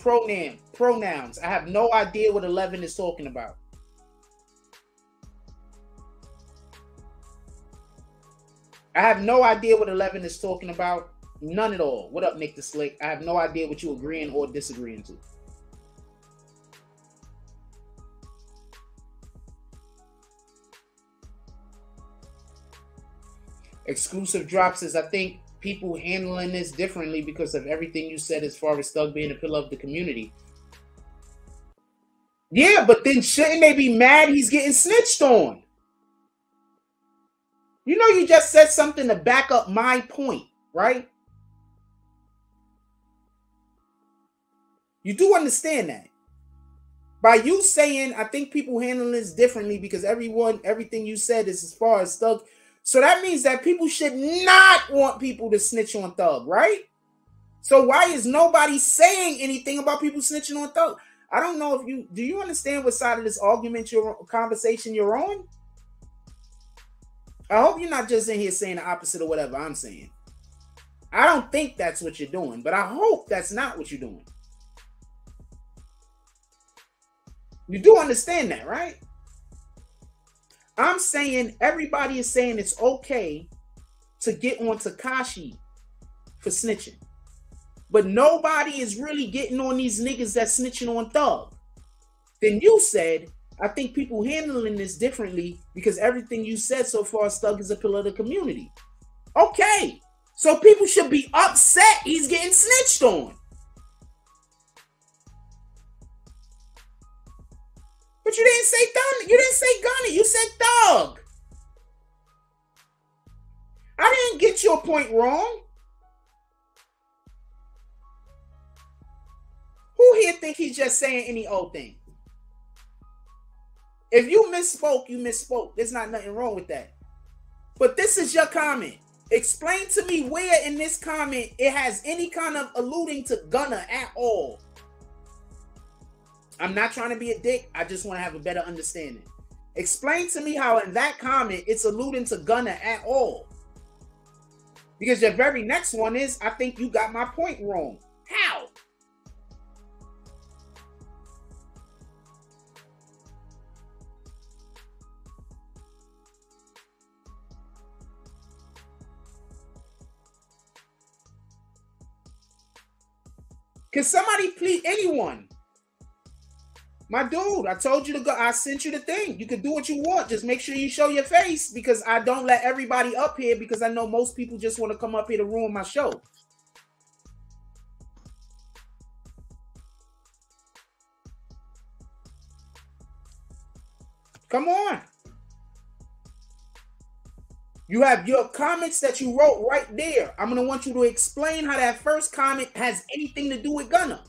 pronouns. I have no idea what 11 is talking about. I have no idea what 11 is talking about. None at all. What up, Nick the Slick? I have no idea what you agreeing or disagreeing to. Exclusive Drop says, I think people handling this differently because of everything you said as far as Thug being a pillar of the community. Yeah, but then shouldn't they be mad he's getting snitched on? You know, you just said something to back up my point, right? You do understand that. By you saying, I think people handle this differently because everything you said is as far as Thug. So that means that people should not want people to snitch on Thug, right? So why is nobody saying anything about people snitching on Thug? I don't know if you, do you understand what side of this argument, conversation you're on? I hope you're not just in here saying the opposite of whatever I'm saying. I don't think that's what you're doing, but I hope that's not what you're doing. You do understand that, right? I'm saying everybody is saying it's okay to get on Tekashi for snitching. But nobody is really getting on these niggas that's snitching on Thug. Then you said, I think people handling this differently because everything you said so far, Thug is a pillar of the community. Okay. So people should be upset he's getting snitched on. But you didn't say Gunna. You didn't say Gunna. You said Thug. I didn't get your point wrong. Who here think he's just saying any old thing? If you misspoke, you misspoke. There's not nothing wrong with that. But this is your comment. Explain to me where in this comment it has any kind of alluding to Gunna at all. I'm not trying to be a dick. I just want to have a better understanding. Explain to me how in that comment it's alluding to Gunna at all. Because the very next one is, I think you got my point wrong. How? Can somebody please, anyone? My dude, I told you to go. I sent you the thing. You can do what you want. Just make sure you show your face because I don't let everybody up here because I know most people just want to come up here to ruin my show. Come on. You have your comments that you wrote right there. I'm going to want you to explain how that first comment has anything to do with Gunna.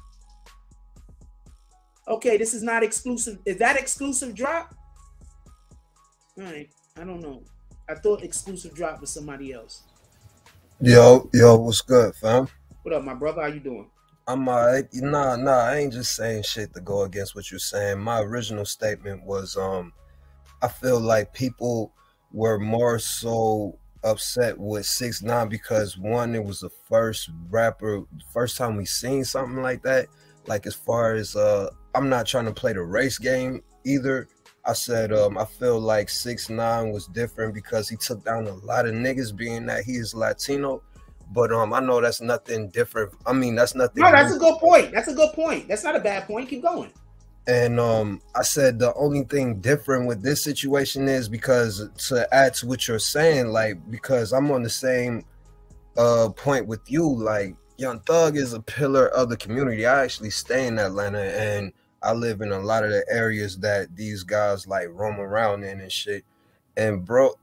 Okay, this is not exclusive. Is that exclusive drop? All right, I don't know. I thought exclusive drop was somebody else. Yo, what's good, fam? What up, my brother? How you doing? I'm alright. Nah, I ain't just saying shit to go against what you're saying. My original statement was, I feel like people were more so upset with 6ix9ine because one, it was the first time we seen something like that. Like as far as I'm not trying to play the race game either. I said I feel like 6ix9ine was different because he took down a lot of niggas being that he is Latino. But I know that's nothing different. I mean, that's nothing. No, that's a good point. That's a good point. That's not a bad point. Keep going. And I said the only thing different with this situation is because to add to what you're saying, like because I'm on the same point with you, like Young Thug is a pillar of the community. I actually stay in Atlanta and I live in a lot of the areas that these guys like roam around in and shit. And bro,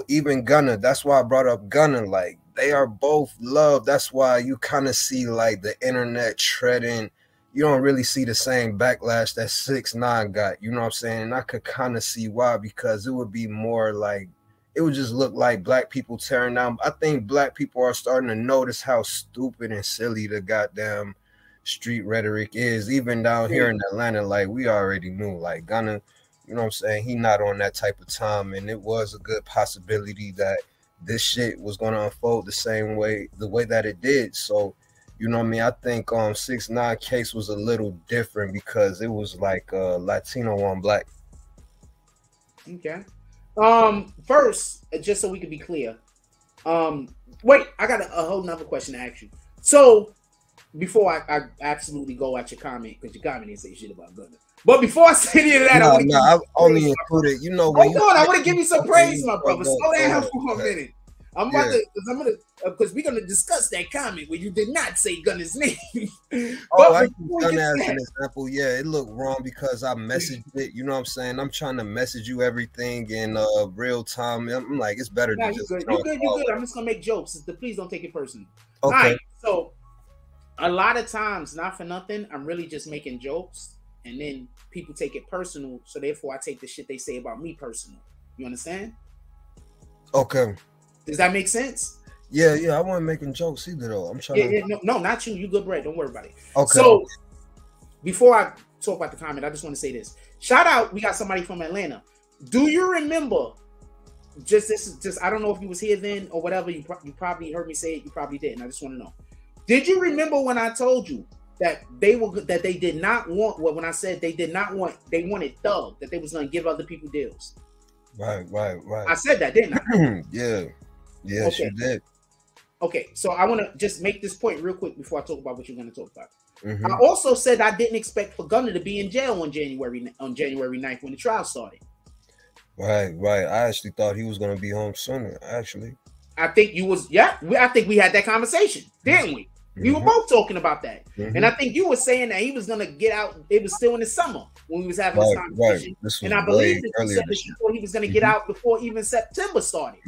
even Gunna, that's why I brought up Gunna. Like they are both loved. That's why you kind of see like the internet treading. You don't really see the same backlash that 6ix9ine got. You know what I'm saying? And I could kind of see why, because it would be more like, it would just look like black people tearing down. I think black people are starting to notice how stupid and silly the goddamn street rhetoric is. Even down here in Atlanta, like we already knew, like Gunna, you know what I'm saying? He not on that type of time. And it was a good possibility that this shit was going to unfold the way that it did. So, You know what I mean? I think 6ix9ine case was a little different because it was like Latino on black. Okay. First, just so we can be clear, wait, I got a whole nother question to ask you. So before I absolutely go at your comment, because your comment didn't say shit about Gunna. But before I say any of that, I only included, you know, when hold on, I want to give you some praise, my brother. Slow down for a minute. I'm about to, because we're gonna discuss that comment where you did not say Gunna's name. Oh, I use Gunna as an example. Yeah, it looked wrong because I messaged it. You know what I'm saying? I'm trying to message you everything in real time. I'm like, it's better to just. You're good. I'm just gonna make jokes. Please don't take it personally. Okay. All right, so a lot of times, not for nothing, I'm really just making jokes, and then people take it personal. So therefore, I take the shit they say about me personal. You understand? Okay. Does that make sense? Yeah, I wasn't making jokes either, though. I'm trying no, not you. You good, Brett. Don't worry about it. Okay. So before I talk about the comment, I just want to say this. Shout out, we got somebody from Atlanta. Do you remember? Just I don't know if you was here then or whatever. You probably heard me say it. You probably didn't. I just want to know. Did you remember when I told you that they did not want? Well, when I said they did not want, they wanted Thug, that they was going to give other people deals. Right. I said that, didn't I? Yeah, okay. You did. Okay, so I want to just make this point real quick before I talk about what you're going to talk about. I also said I didn't expect for Gunna to be in jail on January 9th when the trial started. Right. I actually thought he was going to be home sooner, actually. I think you was, I think we had that conversation, didn't we? We were both talking about that. And I think you were saying that he was going to get out. It was still in the summer when we was having this conversation. And I believe that you said this before he was going to get out before even September started.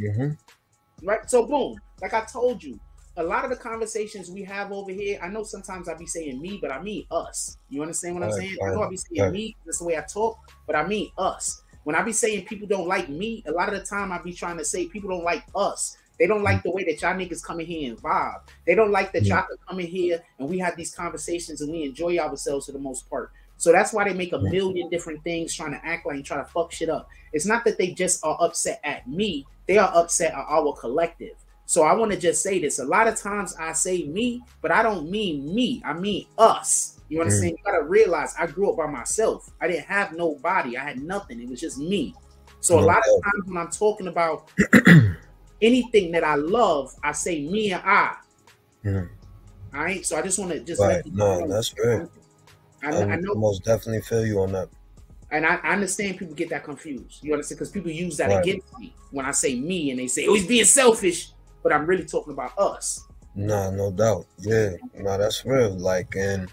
Right? So boom, like I told you, a lot of the conversations we have over here, I know sometimes I be saying me, but I mean us. You understand what I'm saying? I know I be saying me, that's the way I talk, but I mean us. When I be saying people don't like me, a lot of the time I be trying to say people don't like us. They don't like the way that y'all niggas come in here and vibe. They don't like that y'all can come in here and we have these conversations and we enjoy ourselves for the most part. So that's why they make a million different things trying to act like and try to fuck shit up. It's not that they just are upset at me. They are upset at our collective. So I want to just say this. A lot of times I say me, but I don't mean me. I mean us. You understand? You got to realize I grew up by myself. I didn't have nobody. I had nothing. It was just me. So a lot of times when I'm talking about anything that I love, I say me and I. All right? So I just want to just let you know. That's good. I know, most definitely feel you on that. And I understand people get that confused. You understand? Because people use that against me when I say me and they say, oh, he's being selfish. But I'm really talking about us. Nah, no doubt. Yeah, no, that's real. Like, and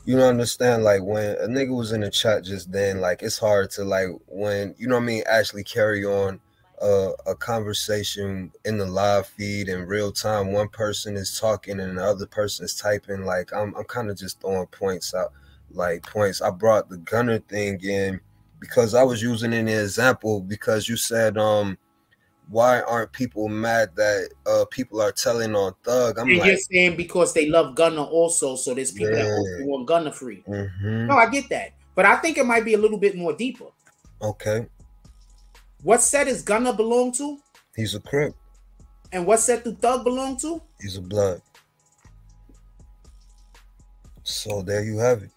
you don't understand, like, when a nigga was in the chat just then, like, it's hard to, like, when, you know what I mean, actually carry on a conversation in the live feed in real time. One person is talking and the other person is typing. Like, I'm kind of just throwing points out, like points. I brought the Gunna thing in because I was using an example because you said, why aren't people mad that people are telling on Thug? I'm like, you're saying because they love Gunna also, so there's people that also want Gunna free. No, I get that. But I think it might be a little bit more deeper. Okay. What set does Gunna belong to? He's a Crip. And what set do Thug belong to? He's a Blood. So there you have it.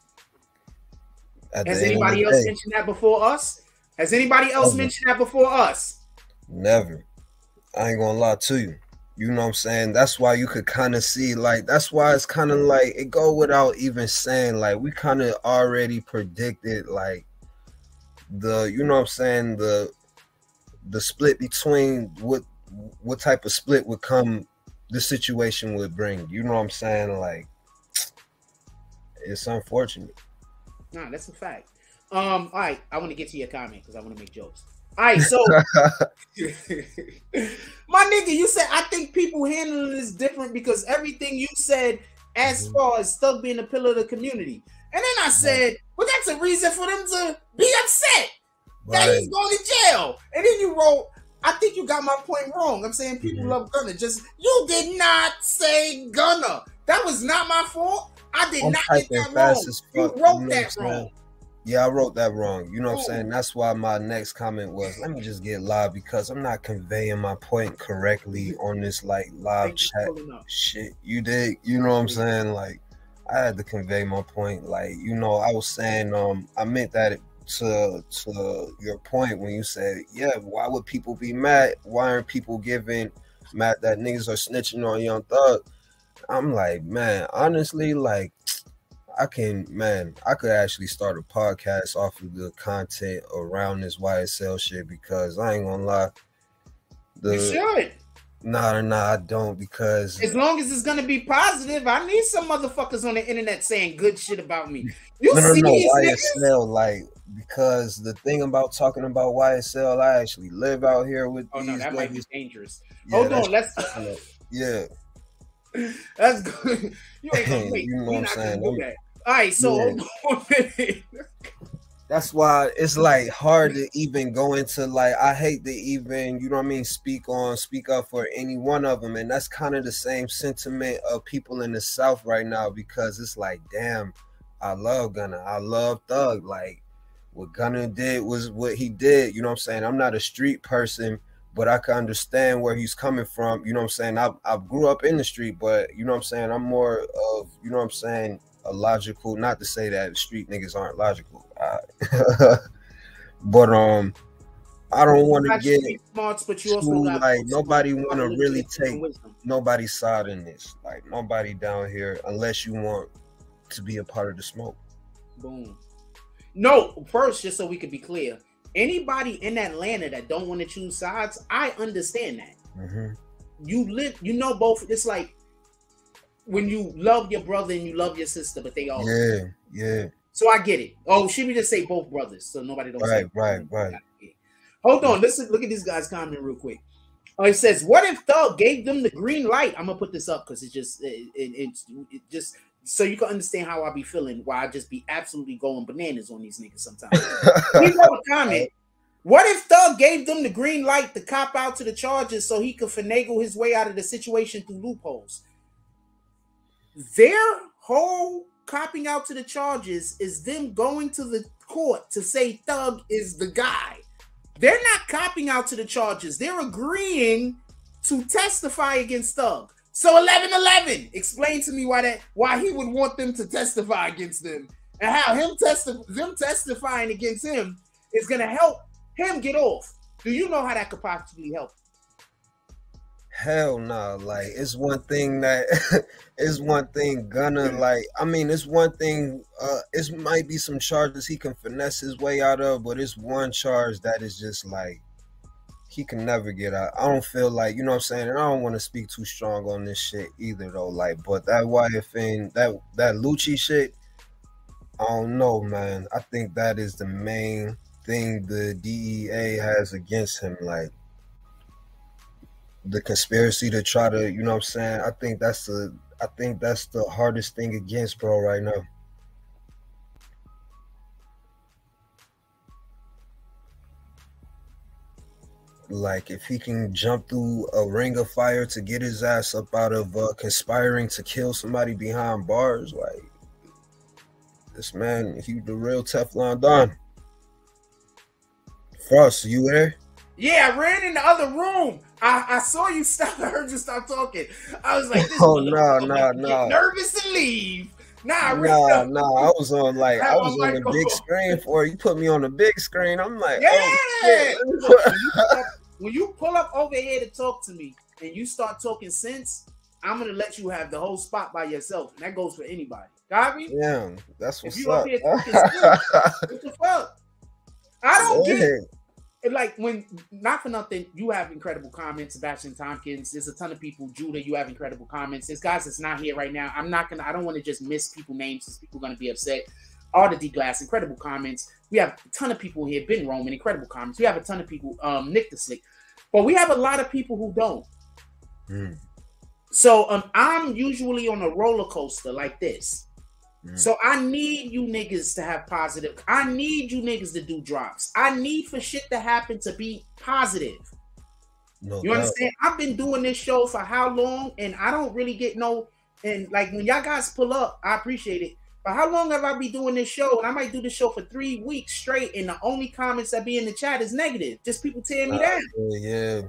Has anybody else mentioned that before us? Has anybody else mentioned that before us? Never. I ain't gonna lie to you. You know what I'm saying? That's why you could kind of see, like, that's why it's kind of like, it go without even saying, like, we kind of already predicted, like, the, you know what I'm saying, the split between what type of split would come, the situation would bring. You know what I'm saying? Like, it's unfortunate. Nah, that's a fact. All right, I want to get to your comment because I want to make jokes. All right, so my nigga, you said I think people handling this different because everything you said as far as Thug being a pillar of the community. And then I said, well, that's a reason for them to be upset that he's going to jail. And then you wrote, I think you got my point wrong. I'm saying people love Gunna. Just, you did not say Gunna. That was not my fault. I did not get that wrong. You wrote that wrong. Yeah, I wrote that wrong. You know what I'm saying? That's why my next comment was, let me just get live because I'm not conveying my point correctly on this like live chat shit. You did, you know what I'm saying? Like, I had to convey my point. Like, you know, I was saying, I meant that to your point when you said, yeah, why would people be mad? Why aren't people giving mad that niggas are snitching on Young Thug? I'm like, man, honestly, like, I could actually start a podcast off of the content around this YSL shit because I ain't gonna lie. You should. Nah, I don't, because as long as it's gonna be positive, I need some motherfuckers on the internet saying good shit about me. You no, see these YSL, like, because the thing about talking about YSL, I actually live out here with these. No, that might be dangerous. Yeah, hold on, let's. Yeah, that's good. You ain't gonna wait. You know what I'm saying? Do that. All right, so hold on a minute. That's why it's like hard to even go into, like, I hate to even, you know what I mean, speak up for any one of them. And that's kind of the same sentiment of people in the South right now, because it's like, damn, I love Gunna, I love Thug. Like, what Gunna did was what he did, you know what I'm saying? I'm not a street person, but I can understand where he's coming from, you know what I'm saying? I grew up in the street, but you know what I'm saying? I'm more of, you know what I'm saying, a logical, not to say that street niggas aren't logical, but I don't want to get smarts, but you also too, like, nobody want to really take nobody's side in this, like, nobody down here, unless you want to be a part of the smoke. Boom. No, first, just so we could be clear, anybody in Atlanta that don't want to choose sides, I understand that. Mm-hmm. You live, you know, both. It's like when you love your brother and you love your sister, but they all yeah. So I get it. Oh, should we just say both brothers so nobody don't say right. Hold on, listen, look at this guy's comment real quick. It says, "What if Thug gave them the green light?" I'm gonna put this up because it's just so you can understand how I be feeling. Why I just be absolutely going bananas on these niggas sometimes. He wrote a comment. What if Thug gave them the green light to cop out to the charges so he could finagle his way out of the situation through loopholes? Their whole copping out to the charges is them going to the court to say Thug is the guy. They're not copping out to the charges. They're agreeing to testify against Thug. So 11-11, explain to me why he would want them to testify against them, and how them testifying against him is gonna help him get off. Do you know how that could possibly help? Hell no. Like, it's one thing that it's one thing Gunna, like, I mean, it's one thing, it might be some charges he can finesse his way out of, but it's one charge that is just like he can never get out. I don't feel like, you know what I'm saying, and I don't want to speak too strong on this shit either though, like, but that YFN, that Lucci shit, I don't know, man. I think that is the main thing the DEA has against him, like the conspiracy to try to, you know what I'm saying? I think that's the hardest thing against bro right now. Like, if he can jump through a ring of fire to get his ass up out of conspiring to kill somebody behind bars, like, this man, he the real Teflon Don. Frost, you there? Yeah, I ran in the other room. I saw you stop. I heard you stop talking. I was like, this no. Get nervous and leave. I was on the big screen for you. Put me on the big screen. I'm like, yeah. When you pull up over here to talk to me and you start talking sense, I'm gonna let you have the whole spot by yourself, and that goes for anybody. Got me? Yeah, that's what's up. What the fuck? I don't get it. Like, when, not for nothing, you have incredible comments. Sebastian Tompkins, there's a ton of people. Judah, you have incredible comments. There's guys that's not here right now. I don't want to just miss people names because people are going to be upset. All the D-Glass, incredible comments. We have a ton of people here. Ben Roman, incredible comments. We have a ton of people. Nick the Slick. But we have a lot of people who don't. So I'm usually on a roller coaster like this. So I need you niggas to have positive. I need you niggas to do drops. I need for shit to happen to be positive. You understand? I've been doing this show for how long, and I don't really get no. And like, when y'all guys pull up, I appreciate it. How long have I been doing this show? And I might do this show for 3 weeks straight, and the only comments that be in the chat is negative. Just people tearing me down. Yeah.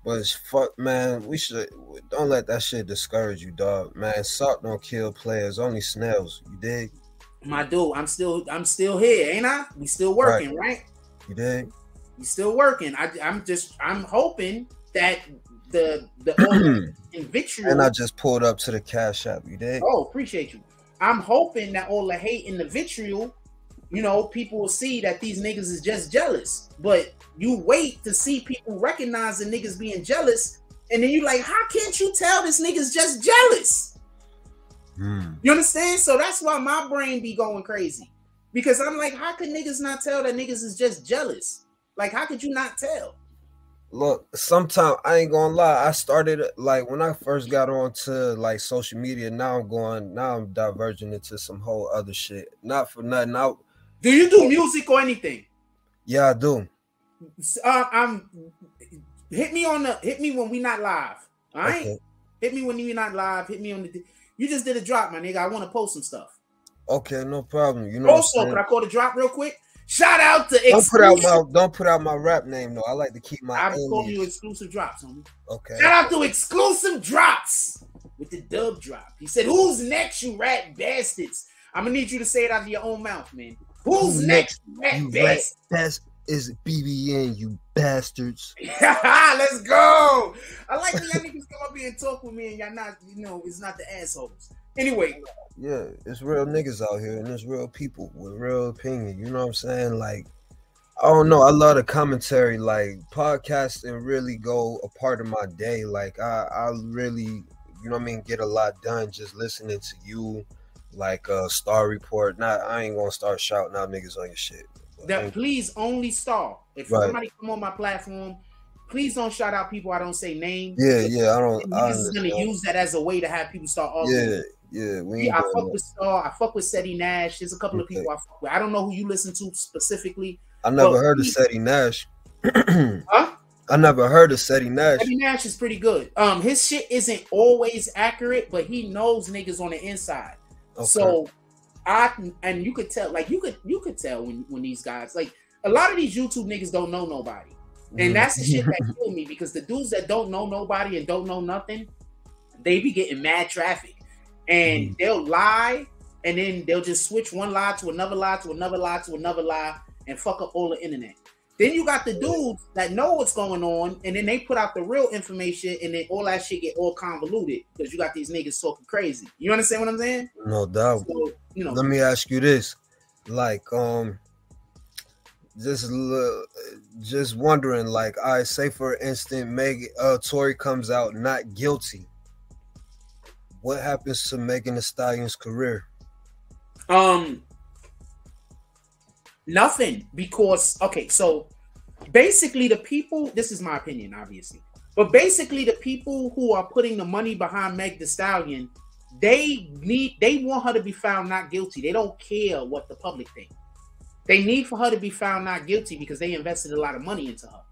But it's fuck, man. We should don't let that shit discourage you, dog. Man, salt don't kill players, only snails. You dig? My dude, I'm still here, ain't I? We still working, right? You dig? We still working. I'm hoping that the in vitriol. And I just pulled up to the Cash App. You dig? Oh, appreciate you. I'm hoping that all the hate and the vitriol, you know, people will see that these niggas is just jealous. But you wait to see people recognize the niggas being jealous, and then you like, how can't you tell this nigga's just jealous? You understand? So that's why my brain be going crazy. Because I'm like, how could niggas not tell that niggas is just jealous? Like, how could you not tell? Look, sometimes I ain't gonna lie. I started like when I first got onto like social media. Now I'm diverging into some whole other shit. Not for nothing. Do you do music or anything? Yeah, I do. Hit me when we not live. All right. Okay. Hit me when we not live. Hit me on the. You just did a drop, my nigga. I want to post some stuff. Okay, no problem. You know. Also, can I call the drop real quick? Shout out to Don't put out my rap name though. I like to keep my. I'm calling you exclusive drops, homie. Okay. Shout out to exclusive drops with the dub drop. He said, "Who's next, you rat bastards?" I'm gonna need you to say it out of your own mouth, man. Who's next, you rat bastards? Is BBN, you bastards. Let's go. I like when y'all niggas come up here and talk with me and y'all not, you know, it's not the assholes. Anyway. Yeah, it's real niggas out here and there's real people with real opinion. You know what I'm saying? Like, I don't know. I love the commentary. Like, podcasting really go a part of my day. Like, I really, you know what I mean, get a lot done just listening to you. Like, Star Report. I ain't gonna start shouting out niggas on your shit. That please only Star. If somebody come on my platform, please don't shout out people I don't say names. Yeah, I don't. Niggas is gonna use that as a way to have people start arguing. Yeah. I fuck with Star. I fuck with Seti Nash. There's a couple of people I fuck with. I don't know who you listen to specifically. I never heard of Seti Nash. Huh? I never heard of Seti Nash. Seti Nash is pretty good. His shit isn't always accurate, but he knows niggas on the inside. Okay. So and you could tell, like you could tell when these guys, like a lot of these YouTube niggas don't know nobody. And that's the shit that killed me, because the dudes that don't know nobody and don't know nothing, they be getting mad traffic. And they'll lie, and then they'll just switch one lie to another lie to another lie to another lie and fuck up all the internet. Then you got the dudes that know what's going on, and then they put out the real information, and then all that shit get all convoluted because you got these niggas talking crazy. You understand what I'm saying? No doubt. So, you know. Let me ask you this. Like, just wondering, like, I say for instance, Tory comes out not guilty. What happens to Megan Thee Stallion's career? Nothing, because okay, so basically the people, this is my opinion, obviously, but basically the people who are putting the money behind Meg Thee Stallion, they want her to be found not guilty. They don't care what the public think. They need for her to be found not guilty because they invested a lot of money into her.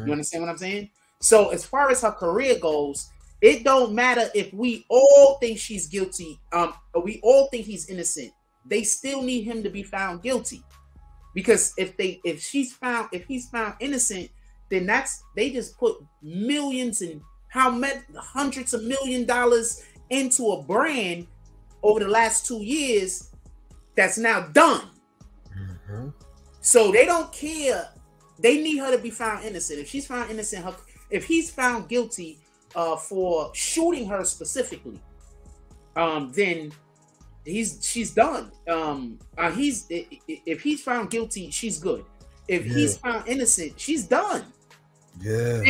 You understand what I'm saying? So as far as her career goes, it don't matter if we all think she's guilty, or we all think he's innocent. They still need him to be found guilty, because if he's found innocent, then they just put millions and hundreds of $1 million into a brand over the last 2 years that's now done. So they don't care. They need her to be found innocent. If she's found innocent, if he's found guilty for shooting her specifically, then she's done. If he's found guilty, she's good. If he's found innocent, she's done. Yeah.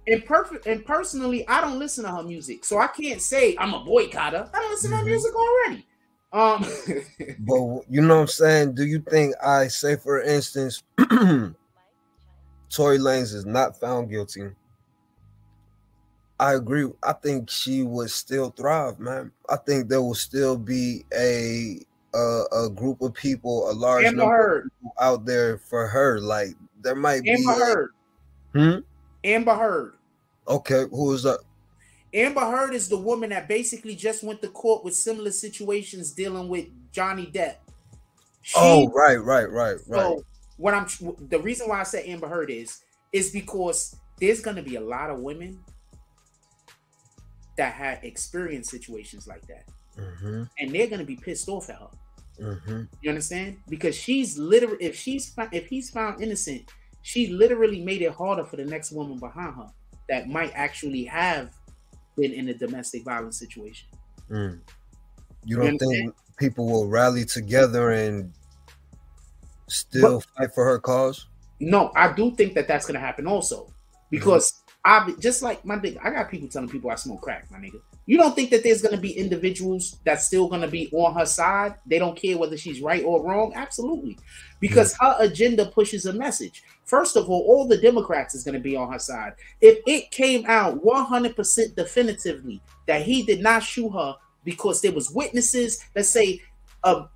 And personally, I don't listen to her music, so I can't say I'm a boycotter. I don't listen to her music already. But you know what I'm saying? Do you think, I say for instance, Tory Lanez is not found guilty? I agree. I think she would still thrive, man. I think there will still be a group of people, a large number of people out there for her. Like, there might be Amber Heard. Amber Heard. Okay, who is that? Amber Heard is the woman that basically just went to court with similar situations dealing with Johnny Depp. Right. So the reason why I say Amber Heard is because there's gonna be a lot of women that had experienced situations like that, and they're gonna be pissed off at her. You understand? Because she's literally, if he's found innocent, she literally made it harder for the next woman behind her that might actually have been in a domestic violence situation. You don't think people will rally together and still fight for her cause? No, I do think that that's gonna happen also, because I just like my nigga, I got people telling people I smoke crack, my nigga. You don't think that there's gonna be individuals that's still gonna be on her side? They don't care whether she's right or wrong. Absolutely, because her agenda pushes a message. First of all the Democrats is gonna be on her side. If it came out 100% definitively that he did not shoot her because there was witnesses, let's say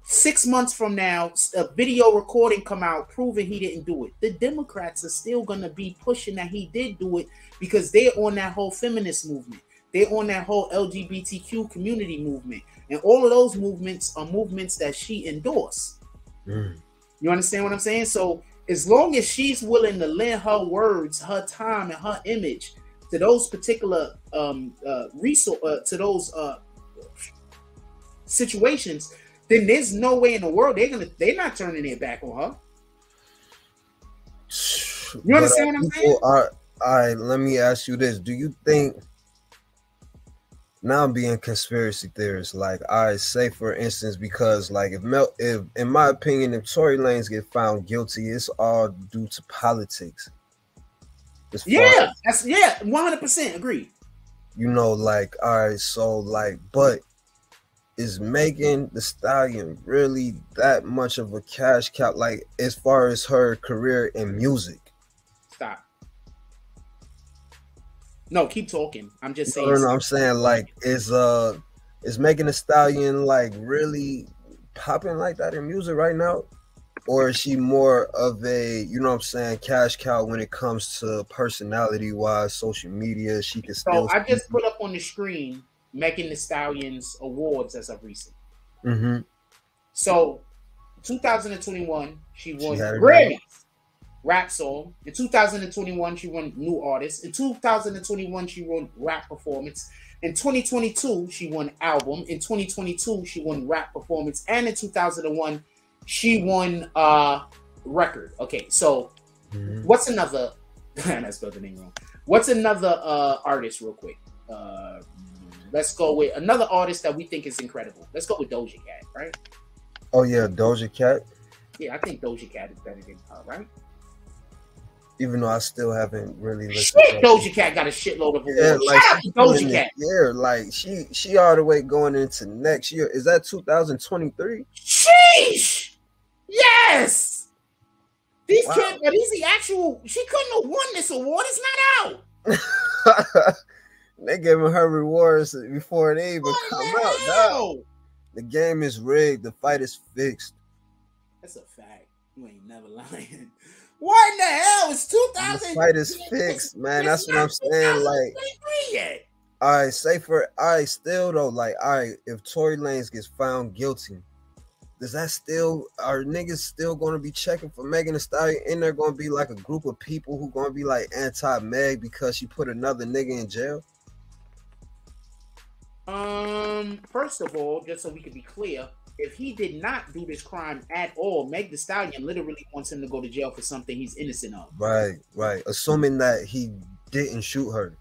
6 months from now, a video recording come out proving he didn't do it, the Democrats are still gonna be pushing that he did do it, because they're on that whole feminist movement. They're on that whole LGBTQ community movement. And all of those movements are movements that she endorsed. You understand what I'm saying? So as long as she's willing to lend her words, her time, and her image to those particular to those situations, then there's no way in the world they're not turning their back on her. You understand what I'm saying? All right, let me ask you this. Do you think, now I'm being conspiracy theorist, like, I say for instance, because like if in my opinion, if Tory Lanez get found guilty, it's all due to politics. Yeah, 100% agree. You know, like, all right, so like, but is Megan Thee Stallion really that much of a cash cow, like, as far as her career in music? Stop. No, keep talking. I'm just saying. No, I'm saying, like, is Megan Thee Stallion like really popping like that in music right now? Or is she more of a, you know what I'm saying, cash cow when it comes to personality wise, social media? She can still. So I just put up on the screen Megan Thee Stallion's awards as of recent. So 2021, she won Grammys, rap song. In 2021, she won new artist. In 2021, she won rap performance. In 2022, she won album. In 2022, she won rap performance. And in 2001, she won record. Okay, so what's another? I spelled the name wrong. What's another artist, real quick? Let's go with another artist that we think is incredible. Let's go with Doja Cat, right? Oh yeah, Doja Cat. Yeah, I think Doja Cat is better than her, right? Even though I still haven't really listened. Shit, Doja Cat got a shitload of awards. Yeah, like, shout out to Doja Cat. Yeah, like she all the way going into next year. Is that 2023? Sheesh! Yes! These kids, are these the actual? She couldn't have won this award. It's not out. They giving her rewards before they even come out. No. The game is rigged. The fight is fixed. That's a fact. You ain't never lying. What in the hell? It's 2000. The fight is fixed, man. That's what I'm saying. Like, all right, still though, like, all right, if Tory Lanez gets found guilty, does that still, are niggas still going to be checking for Megan Thee Stallion? And there going to be like a group of people who going to be like anti-Meg because she put another nigga in jail? First of all, just so we can be clear, if he did not do this crime at all, Meg Thee Stallion literally wants him to go to jail for something he's innocent of. Right. Assuming that he didn't shoot her.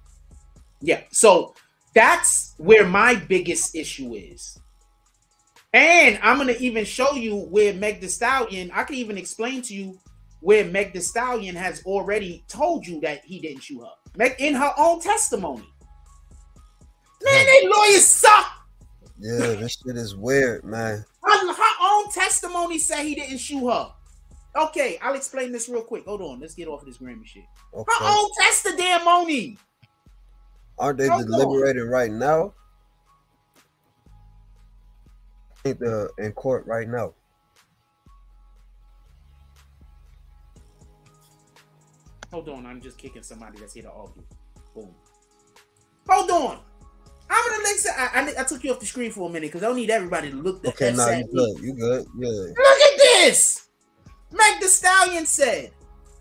Yeah, so that's where my biggest issue is. And I'm going to even show you where Meg Thee Stallion, I can even explain to you where Meg Thee Stallion has already told you that he didn't shoot her. Meg, in her own testimony. Man, they lawyers suck. Yeah, this shit is weird, man. Her own testimony said he didn't shoot her. Okay, I'll explain this real quick. Hold on, let's get off of this Grammy shit. Okay. Her own testimony. Aren't they deliberating right now? I think they're in court right now. Hold on, I'm just kicking somebody that's here to argue. Boom. Hold on. I took you off the screen for a minute because I don't need everybody to look. Okay, nah, you good. You good. Yeah. Look at this. Meg Thee Stallion said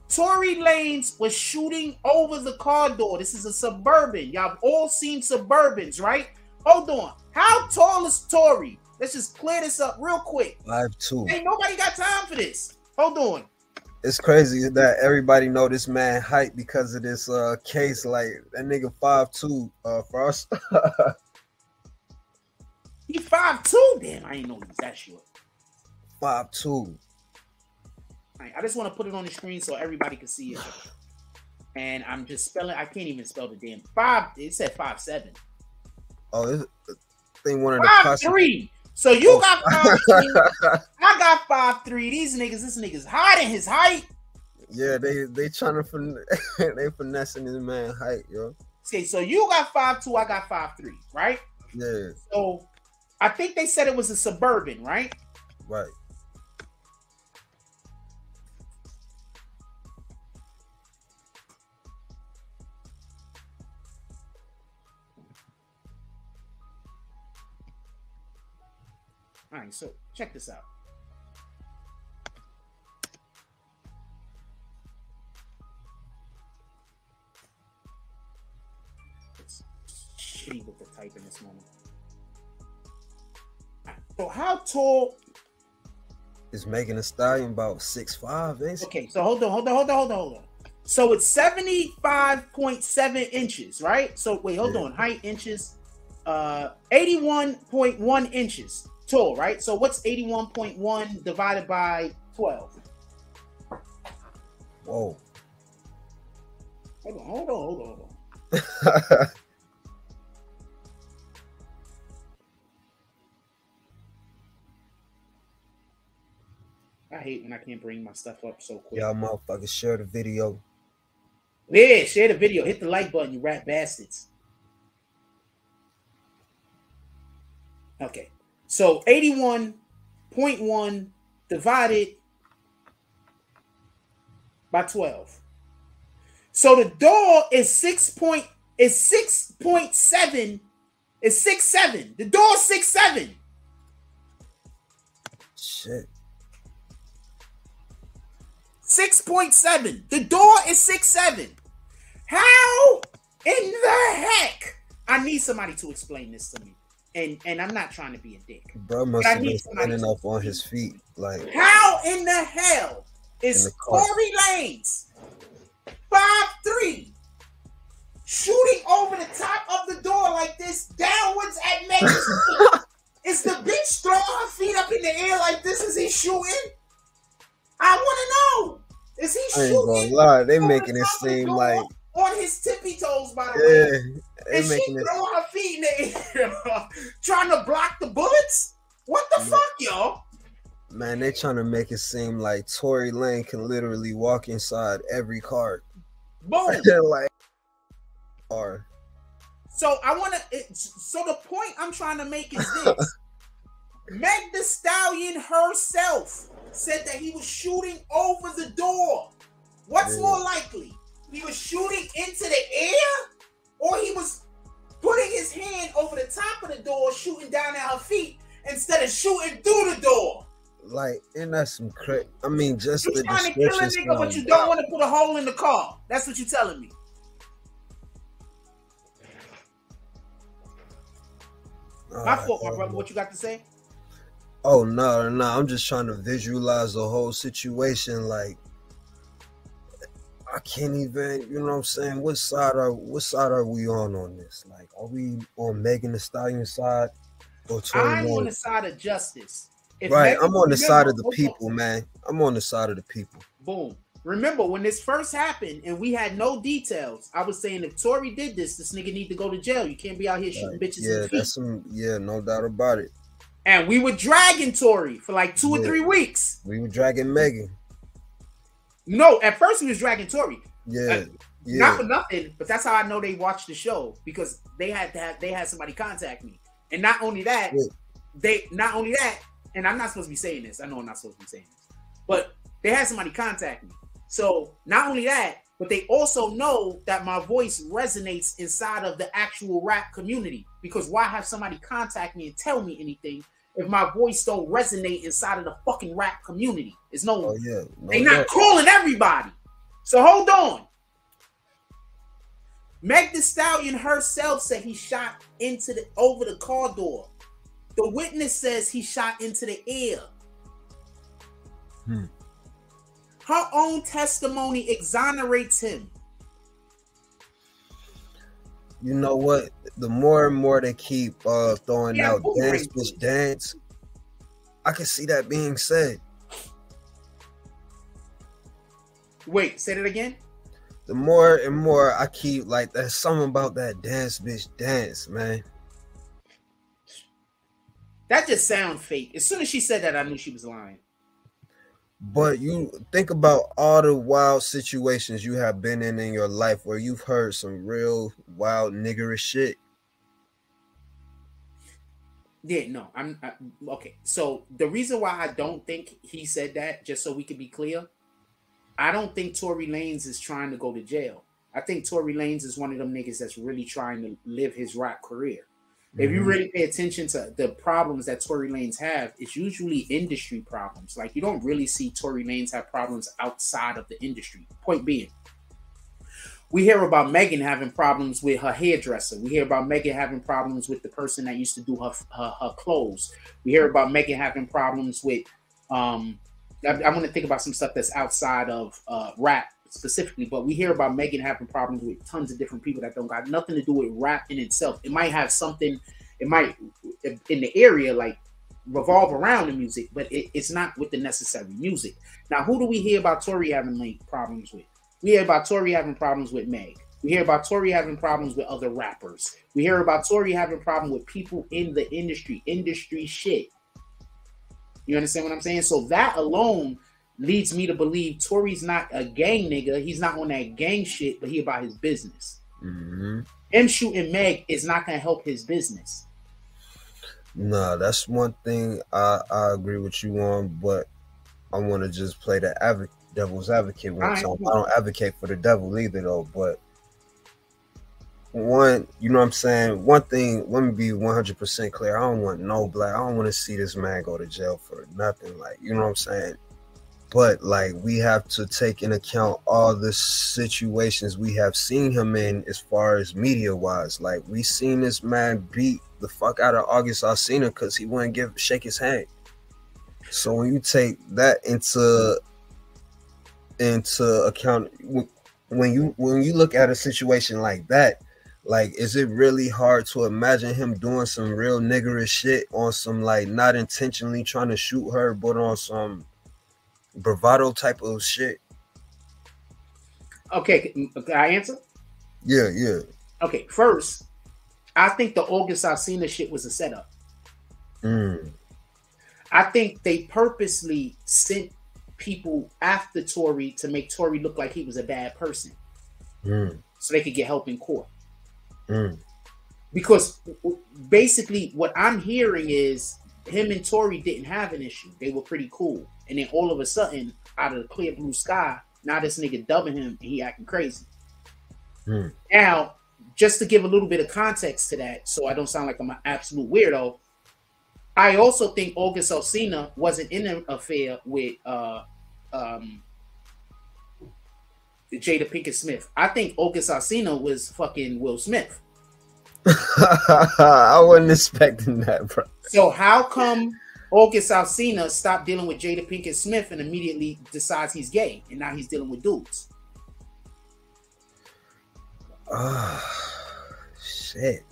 Tory Lanez was shooting over the car door. This is a Suburban. Y'all all seen Suburbans, right? Hold on. How tall is Tory? Let's just clear this up real quick. 5'2". Ain't nobody got time for this. Hold on. It's crazy that everybody know this man height because of this case. Like that nigga 5'2". For us. He 5'2". Damn, I ain't know he was that short. 5'2". Right, I just want to put it on the screen so everybody can see it. And I'm just spelling. I can't even spell the damn 5. It said 5'7". Oh, this thing one of the 5'3". So you got 5'3". I got 5'3". These niggas, this nigga's hiding his height. Yeah, they trying to they finessing this man height, yo. Okay, so you got 5'2", I got 5'3", right? Yeah. So I think they said it was a Suburban, right? Right. All right, so check this out. It's shitty with the type in this moment. Right, so how tall is Megan Thee Stallion? About 6'5", ain't it? Okay, so hold on. So it's 75.7 inches, right? So wait, hold on. Height inches, 81.1 inches. Tall, right? So what's 81.1 divided by 12? Whoa. Hold on. I hate when I can't bring my stuff up so quick. Y'all motherfuckers share the video. Yeah, share the video. Hit the like button, you rat bastards. Okay. So 81.1 divided by 12. So the door is 6.7. Is 6'7". The door is 6'7". Shit. 6.7. The door is 6'7". How in the heck? I need somebody to explain this to me. And I'm not trying to be a dick. Bro must have been standing up on his feet. Like, how in the hell is Tory Lanez 5'3" shooting over the top of the door like this, downwards at Megan? Is the bitch throwing her feet up in the air like this? Is he shooting? I want to know. Is he shooting? I ain't gonna lie, they making it seem like on his tippy toes, by the way. They making she throwing her feet in the air, trying to block the bullets? What the fuck, y'all? Man, they trying to make it seem like Tory Lane can literally walk inside every car. Boom. Like, or. So I want to. So the point I'm trying to make is this: Meg Thee Stallion herself said that he was shooting over the door. What's more likely? He was shooting into the air, or he was putting his hand over the top of the door, shooting down at her feet instead of shooting through the door. Like, and that's some crazy. I mean, just you're the trying to kill a nigga, but you don't want to put a hole in the car. That's what you're telling me. My fault, my brother. What you got to say? Oh no. I'm just trying to visualize the whole situation. Like, I can't even, you know what I'm saying? What side are we on this? Like, are we on Megan Thee Stallion's side or Tory Lane? I'm on the side of justice. Right, I'm on the side of the people, man. I'm on the side of the people. Boom. Remember when this first happened and we had no details, I was saying if Tory did this nigga need to go to jail. You can't be out here shooting bitches in the feet. That's no doubt about it. And we were dragging Tory for like 2 or 3 weeks. We were dragging Megan. No, at first we was dragging Tory. Yeah. Not for nothing, but that's how I know they watched the show, because they had somebody contact me. And not only that, and I'm not supposed to be saying this. I know I'm not supposed to be saying this. But they had somebody contact me. So not only that, but they also know that my voice resonates inside of the actual rap community. Because why have somebody contact me and tell me anything if my voice don't resonate inside of the fucking rap community? It's no, they not calling everybody. So hold on. Meg Thee Stallion herself said he shot into the over the car door. The witness says he shot into the air. Her own testimony exonerates him. You know what? The more and more they keep throwing out dance, bitch, dance, I can see that being said. Wait, say that again? The more and more I keep, like, there's something about that dance, bitch, dance, man. That just sounds fake. As soon as she said that, I knew she was lying. But you think about all the wild situations you have been in your life where you've heard some real wild niggerish shit. Yeah, no, okay. So the reason why I don't think he said that, just so we can be clear, I don't think Tory Lanez is trying to go to jail. I think Tory Lanez is one of them niggas that's really trying to live his rap career. If you really pay attention to the problems that Tory Lanez have, it's usually industry problems. Like, you don't really see Tory Lanez have problems outside of the industry. Point being, we hear about Megan having problems with her hairdresser. We hear about Megan having problems with the person that used to do her clothes. We hear about Megan having problems with, I want to think about some stuff that's outside of rap specifically, but we hear about Megan having problems with tons of different people that don't got nothing to do with rap in itself. It might have something, it might in the area like revolve around the music, but it's not with the necessary music. Now, who do we hear about Tory having problems with? We hear about Tory having problems with Meg. We hear about Tory having problems with other rappers. We hear about Tory having problems with people in the industry shit. You understand what I'm saying? So that alone leads me to believe Tory's not a gang nigga. He's not on that gang shit, but he about his business. Him shooting Meg is not going to help his business. Nah, that's one thing I agree with you on, but I want to just play the devil's advocate one time. I don't advocate for the devil either, though, but one, you know what I'm saying? One thing, let me be 100% clear. I don't want no black. I don't want to see this man go to jail for nothing. Like, you know what I'm saying? But like, we have to take into account all the situations we have seen him in as far as media wise. Like, we seen this man beat the fuck out of August Alsina because he wouldn't shake his hand. So when you take that into account, when you look at a situation like that, like, is it really hard to imagine him doing some real niggerish shit on some, like, not intentionally trying to shoot her, but on some bravado type of shit? Okay, can I answer? Yeah. Okay, first, I think the August Alsina shit was a setup. I think they purposely sent people after Tory to make Tory look like he was a bad person, so they could get help in court. Because basically what I'm hearing is him and Tory didn't have an issue. They were pretty cool. And then all of a sudden, out of the clear blue sky, now this nigga dubbing him and he acting crazy. Now, just to give a little bit of context to that, so I don't sound like I'm an absolute weirdo, I also think August Alsina wasn't in an affair with Jada Pinkett Smith. I think August Alsina was fucking Will Smith. I wasn't expecting that, bro. So how come August Alsina stopped dealing with Jada Pinkett Smith and immediately decides he's gay and now he's dealing with dudes? Shit.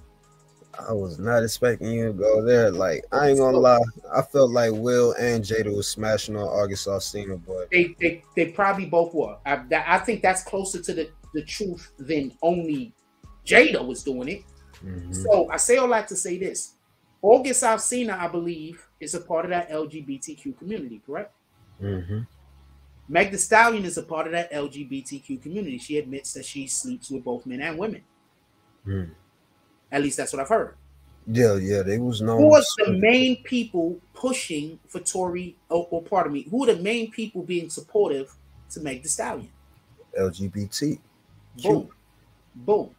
I was not expecting you to go there. Like, I ain't gonna lie. I felt like Will and Jada was smashing on August Alsina, but they probably both were. I think that's closer to the truth than only Jada was doing it. So I say all that to say this. August Alsina, I believe, is a part of that LGBTQ community, correct? Meg Thee Stallion is a part of that LGBTQ community. She admits that she sleeps with both men and women. At least that's what I've heard. Yeah, they was known. Who was the main people pushing for Tory, or pardon me, who are the main people being supportive to Meg Thee Stallion? LGBT. Boom. Boom.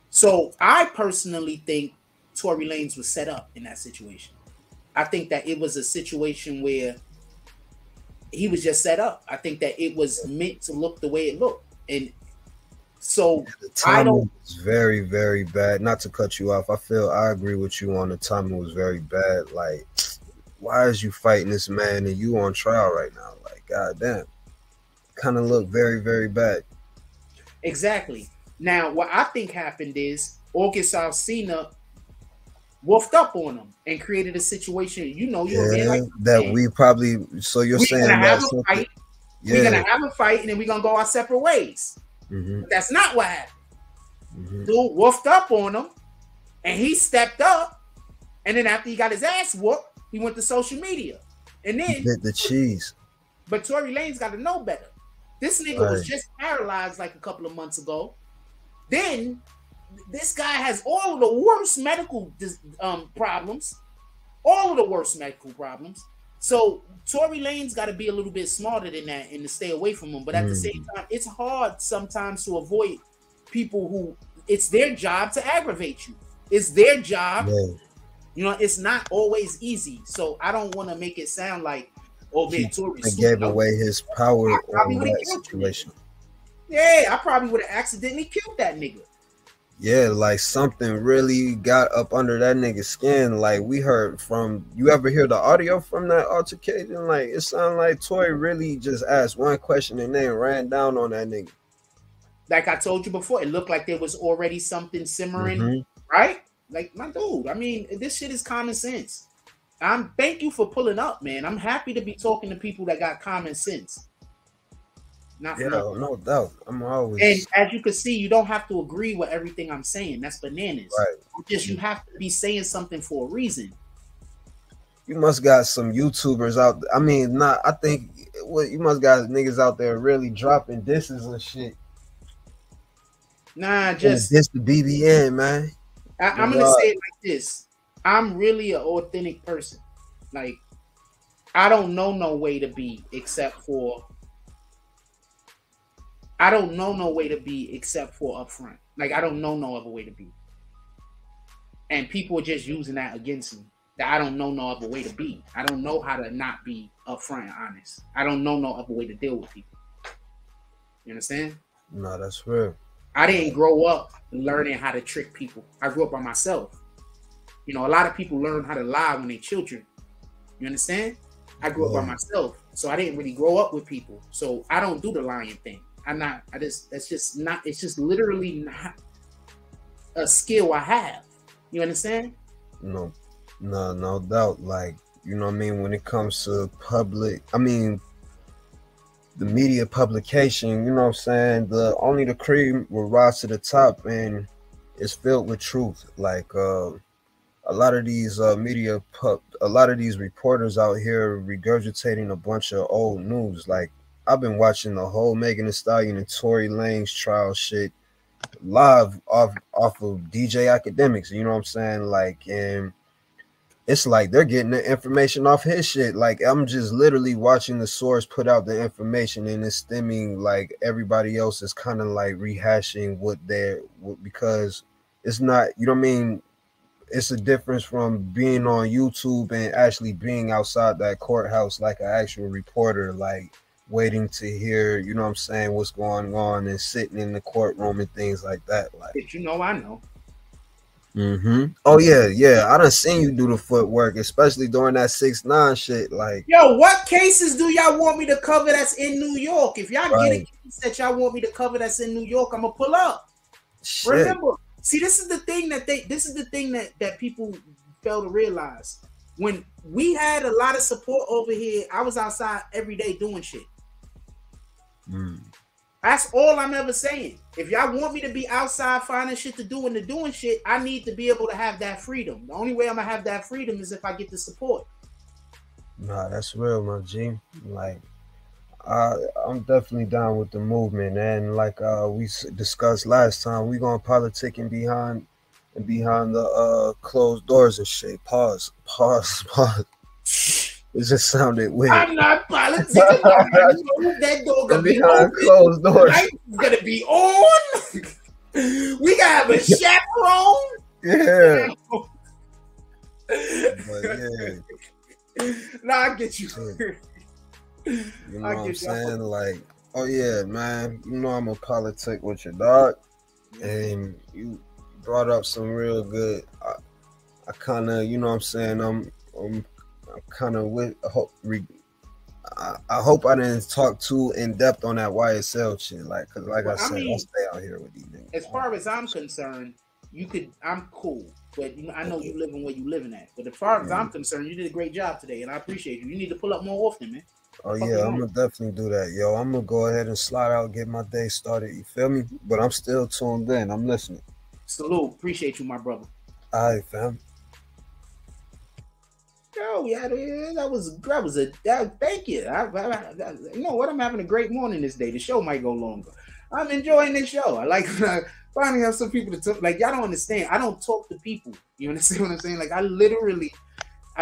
So I personally think Tory Lanez was set up in that situation. I think that it was a situation where he was just set up. I think that it was meant to look the way it looked. And so the timing was very, very bad. Not to cut you off, I agree with you on the timing was very bad. Like, why is you fighting this man and you on trial right now? Like, goddamn. Kind of look very, very bad. Exactly. Now, what I think happened is August Alsina woofed up on him and created a situation. You know, you're a man like that man. We probably. So you're saying that we're gonna have a fight and then we're gonna go our separate ways. But that's not what happened. Dude woofed up on him, and he stepped up. And then after he got his ass whooped, he went to social media, and then he bit the cheese. But Tory Lanez got to know better. This nigga was just paralyzed like a couple of months ago. Then this guy has all of the worst medical problems. All of the worst medical problems. So Tory Lanez got to be a little bit smarter than that and to stay away from him. But at the same time, it's hard sometimes to avoid people who it's their job to aggravate you. It's their job. Yeah. You know, it's not always easy. So I don't want to make it sound like, oh man, Tory gave away his power on that situation. Yeah, I probably would have accidentally killed that nigga. Yeah, like something really got up under that nigga's skin. Like we heard from, you ever hear the audio from that altercation? Like it sounded like Tory really just asked one question and then ran down on that nigga. Like I told you before, it looked like there was already something simmering, right? Like my dude, I mean, this shit is common sense. Thank you for pulling up, man. I'm happy to be talking to people that got common sense. No doubt. I'm always. And as you can see, you don't have to agree with everything I'm saying. That's bananas. Right. Just you have to be saying something for a reason. You must got some YouTubers out. I mean, I think you must got niggas out there really dropping disses and shit. Nah, just this the BBN, man. I'm gonna say it like this. I'm really an authentic person. Like, I don't know no way to be except for upfront. Like, I don't know no other way to be. And people are just using that against me. That I don't know no other way to be. I don't know how to not be upfront and honest. I don't know no other way to deal with people. You understand? No, that's real. I didn't grow up learning how to trick people. I grew up by myself. You know, a lot of people learn how to lie when they're children. You understand? I grew up by myself. So I didn't really grow up with people. So I don't do the lying thing. It's just literally not a skill I have. You understand? No doubt. Like, you know what I mean? When it comes to the media publication, you know what I'm saying? Only the cream will rise to the top and it's filled with truth. Like, a lot of these a lot of these reporters out here regurgitating a bunch of old news. Like, I've been watching the whole Megan Thee Stallion and Tory Lanez trial shit live off of DJ Academics. You know what I'm saying? Like, and it's like they're getting the information off his shit. Like, I'm just literally watching the source put out the information and it's stemming, like everybody else is kind of like rehashing because it's not, you know what I mean? It's a difference from being on YouTube and actually being outside that courthouse like an actual reporter, like waiting to hear, you know what I'm saying, what's going on and sitting in the courtroom and things like that. Like, you know, I know. Oh yeah. I done seen you do the footwork, especially during that 6ix9ine shit. Like, yo, what cases do y'all want me to cover that's in New York? If y'all get a case that y'all want me to cover that's in New York, I'm gonna pull up. Shit. Remember, see, this is the thing that people fail to realize. When we had a lot of support over here, I was outside every day doing shit. That's all I'm ever saying. If y'all want me to be outside finding shit to do and to doing shit, I need to be able to have that freedom. The only way I'm gonna have that freedom is if I get the support. Nah, that's real, my G. Like, I'm definitely down with the movement, and like we discussed last time, we gonna politic and behind the closed doors and shit. Pause. It just sounded weird. I'm not politicking. That door gonna be open. Closed doors. Lights gonna be on. We gotta have a chaperone. Yeah. But yeah. Nah, I get you. You know what I'm saying? Like, oh yeah, man. You know I'm a politic with your dog, and you brought up some real good. I kind of, you know what I'm saying? I'm kind of with hope. I hope I didn't talk too in depth on that YSL shit. Like, cause like I said, I stay out here with these niggas. As far as I'm concerned, I'm cool. But you know, I know you living where you living at. But as far as I'm concerned, you did a great job today, and I appreciate you. You need to pull up more often, man. Oh yeah, I'm gonna definitely do that, yo. I'm gonna go ahead and slide out, get my day started. You feel me? But I'm still tuned in. I'm listening. Salute, appreciate you, my brother. All right, fam. Yo, yeah, that was thank you. You know what? I'm having a great morning this day. The show might go longer. I'm enjoying this show. I like finally have some people to talk. Like, y'all don't understand. I don't talk to people. You understand what I'm saying? Like, I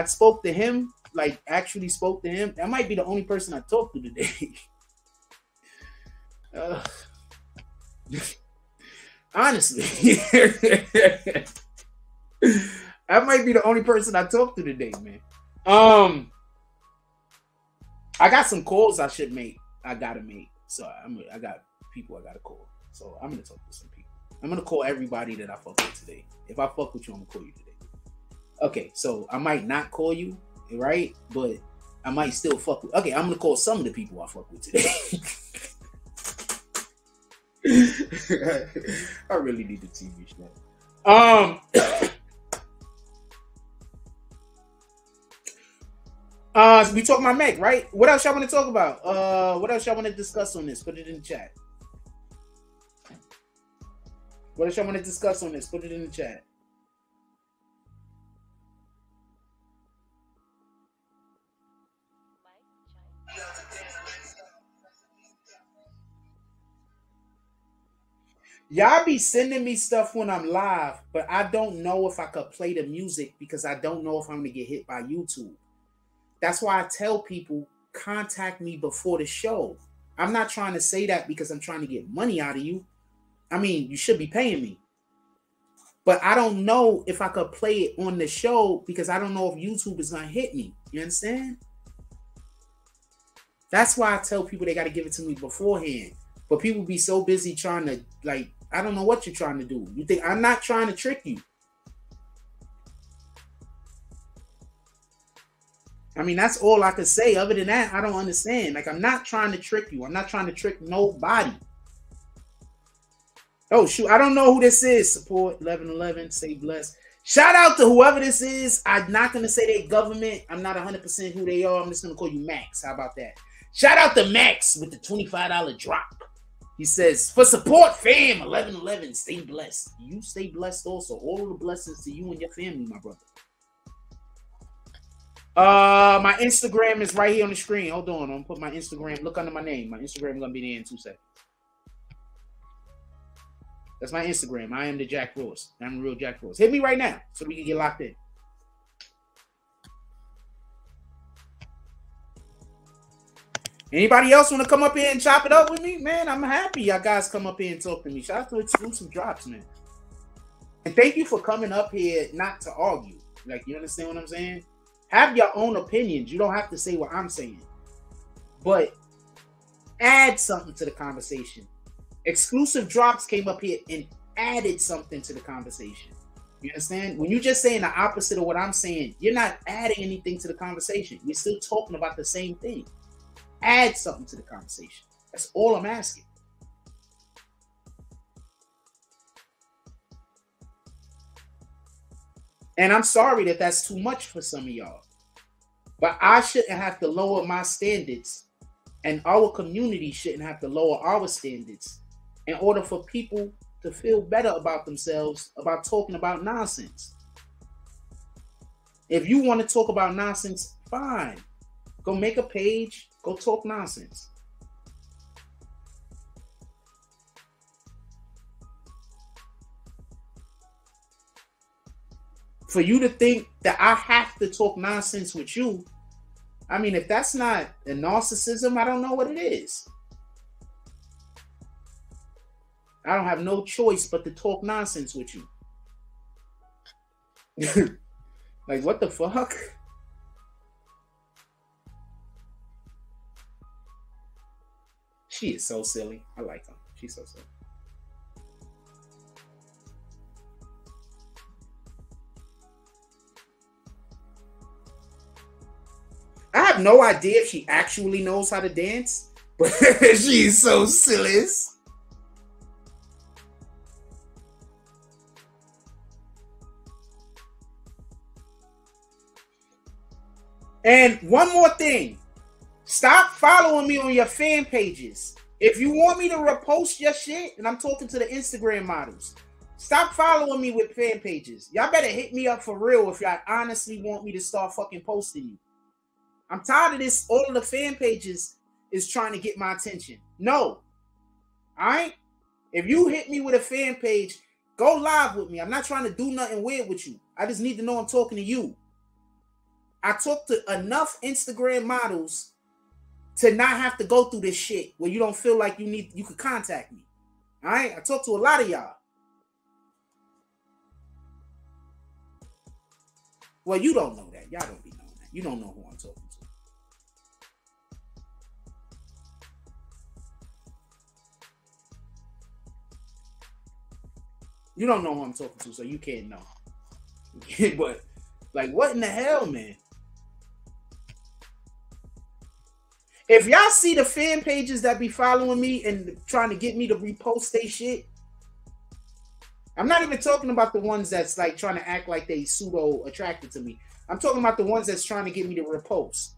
spoke to him. Like, actually spoke to him. That might be the only person I talked to today. Honestly, that might be the only person I talked to today, man. I got some calls I should make. I gotta make. So I got people I gotta call. So I'm gonna talk to some people. I'm gonna call everybody that I fuck with today. If I fuck with you, I'm gonna call you today. Okay, so I might not call you, right? But I might still fuck with. Okay, I'm gonna call some of the people I fuck with today. I really need the TV show. We talking about Meg, right? What else y'all want to talk about? What else y'all want to discuss on this? Put it in the chat. What else y'all want to discuss on this? Put it in the chat. Y'all be sending me stuff when I'm live, but I don't know if I could play the music because I don't know if I'm going to get hit by YouTube. That's why I tell people, contact me before the show. I'm not trying to say that because I'm trying to get money out of you. I mean, you should be paying me. But I don't know if I could play it on the show because I don't know if YouTube is going to hit me. You understand? That's why I tell people they got to give it to me beforehand. But people be so busy trying to, like, I don't know what you're trying to do. You think I'm not trying to trick you? I mean, that's all I could say. Other than that, I don't understand. Like, I'm not trying to trick you. I'm not trying to trick nobody. Oh, shoot. I don't know who this is. Support 1111. Stay blessed. Shout out to whoever this is. I'm not going to say they government. I'm not 100% who they are. I'm just going to call you Max. How about that? Shout out to Max with the $25 drop. He says, for support, fam, 1111, stay blessed. You stay blessed also. All of the blessings to you and your family, my brother. My Instagram is right here on the screen. Hold on. I'm going to put my Instagram. Look under my name. My Instagram is going to be there in 2 seconds. That's my Instagram. I am the Jack Ross. I'm the real Jack Ross. Hit me right now so we can get locked in. Anybody else want to come up here and chop it up with me? Man, I'm happy y'all guys come up here and talk to me. Shout out to Exclusive Drops, man. And thank you for coming up here not to argue. Like, you understand what I'm saying? Have your own opinions. You don't have to say what I'm saying. But add something to the conversation. Exclusive Drops came up here and added something to the conversation. You understand? When you're just saying the opposite of what I'm saying, you're not adding anything to the conversation. We're still talking about the same thing. Add something to the conversation. That's all I'm asking. And I'm sorry that that's too much for some of y'all. But I shouldn't have to lower my standards, and our community shouldn't have to lower our standards in order for people to feel better about themselves about talking about nonsense. If you want to talk about nonsense, fine. Go make a page. Go talk nonsense. For you to think that I have to talk nonsense with you I mean, if that's not a narcissism, I don't know what it is. I don't have no choice but to talk nonsense with you. Like, what the fuck? She is so silly. I like her. She's so silly. I have no idea if she actually knows how to dance, but she's so silly. And one more thing. Stop following me on your fan pages. If you want me to repost your shit, and I'm talking to the Instagram models, stop following me with fan pages. Y'all better hit me up for real if y'all honestly want me to start fucking posting you. I'm tired of this. All of the fan pages is trying to get my attention. No. All right? If you hit me with a fan page, go live with me. I'm not trying to do nothing weird with you. I just need to know I'm talking to you. I talk to enough Instagram models to not have to go through this shit where you don't feel like you could contact me. All right? I talk to a lot of y'all. Well, you don't know that. Y'all don't be knowing that. You don't know who I'm talking to. You don't know who I'm talking to, so you can't know. But, like, what in the hell, man? If y'all see the fan pages that be following me and trying to get me to repost they shit, I'm not even talking about the ones that's like trying to act like they pseudo attracted to me. I'm talking about the ones that's trying to get me to repost.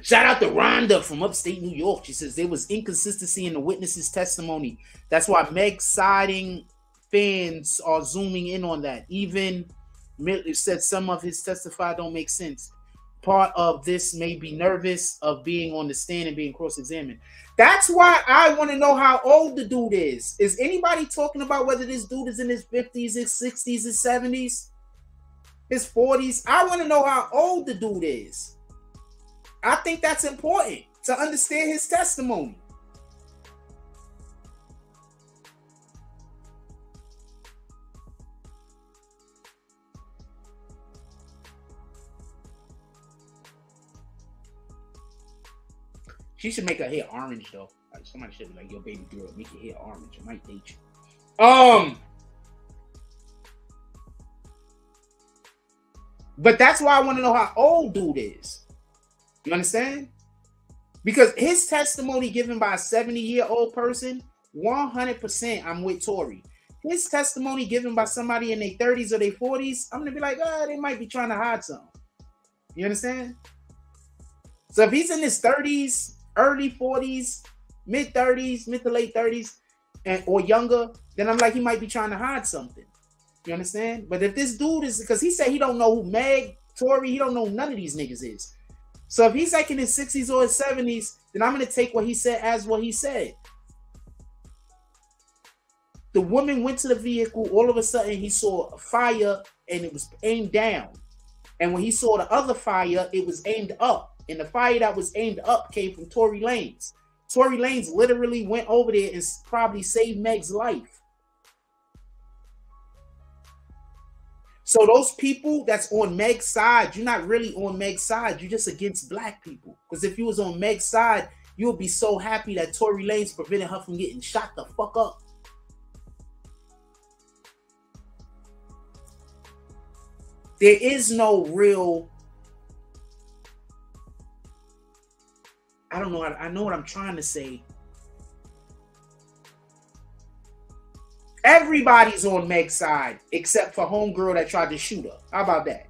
Shout out to Rhonda from upstate New York. She says there was inconsistency in the witness's testimony. That's why Meg siding fans are zooming in on that. Even it said some of his testify don't make sense. Part of this may be nervous of being on the stand and being cross-examined. That's why I want to know how old the dude is. Is anybody talking about whether this dude is in his 50s, his 60s, his 70s, his 40s? I want to know how old the dude is. I think that's important to understand his testimony. She should make her hair orange though. Like somebody should be like, "Yo, baby girl, make your hair orange. I might date you." But that's why I want to know how old dude is. You understand? Because his testimony given by a 70-year-old person, 100% I'm with Tory. His testimony given by somebody in their 30s or their 40s, I'm gonna be like, they might be trying to hide something. You understand? So if he's in his 30s, early 40s, mid 30s, mid to late 30s, or younger, then I'm like, he might be trying to hide something. You understand? But if this dude is, because he said he don't know who Meg, Tory, he don't know who none of these niggas is. So if he's like in his 60s or his 70s, then I'm going to take what he said as what he said. The woman went to the vehicle. All of a sudden, he saw a fire and it was aimed down. And when he saw the other fire, it was aimed up. And the fire that was aimed up came from Tory Lanez. Tory Lanez literally went over there and probably saved Meg's life. So those people that's on Meg's side, you're not really on Meg's side. You're just against black people. Because if you was on Meg's side, you would be so happy that Tory Lanez prevented her from getting shot the fuck up. There is no real... I don't know. I know what I'm trying to say. Everybody's on Meg's side except for homegirl that tried to shoot her. How about that?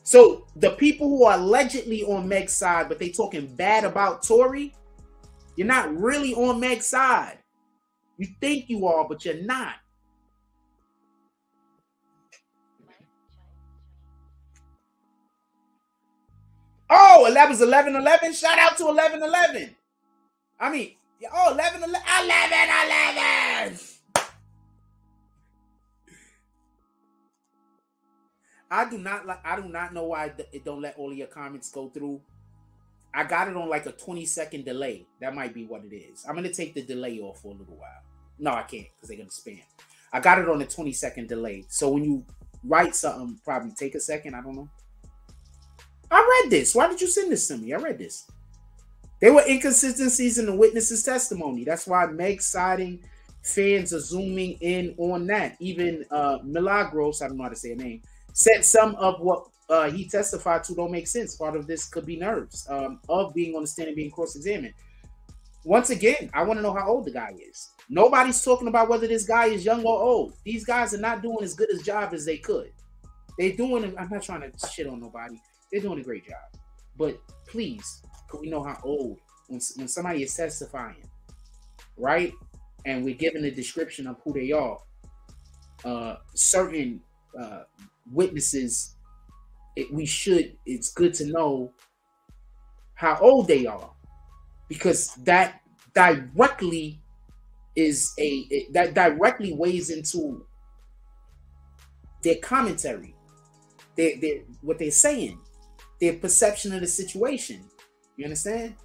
So the people who are allegedly on Meg's side, but they talking bad about Tory, you're not really on Meg's side. You think you are, but you're not. Oh, that was 11-11. Shout out to 11-11. I mean, 11-11. I do not know why it don't let all of your comments go through. I got it on like a 20-second delay. That might be what it is. I'm gonna take the delay off for a little while. No, I can't because they're gonna spam. I got it on a 20-second delay. So when you write something, probably take a second. I don't know. I read this. Why did you send this to me? I read this. There were inconsistencies in the witness's testimony. That's why Meg siding fans are zooming in on that. Even Milagros, I don't know how to say her name, said some of what he testified to don't make sense. Part of this could be nerves of being on the stand and being cross-examined. Once again, I want to know how old the guy is. Nobody's talking about whether this guy is young or old. These guys are not doing as good a job as they could. They're doing, I'm not trying to shit on nobody. They're doing a great job. But please, could we know how old? When somebody is testifying, right? And we're giving a description of who they are. Certain witnesses, it's good to know how old they are. Because that directly directly weighs into their commentary, what they're saying, their perception of the situation. You understand?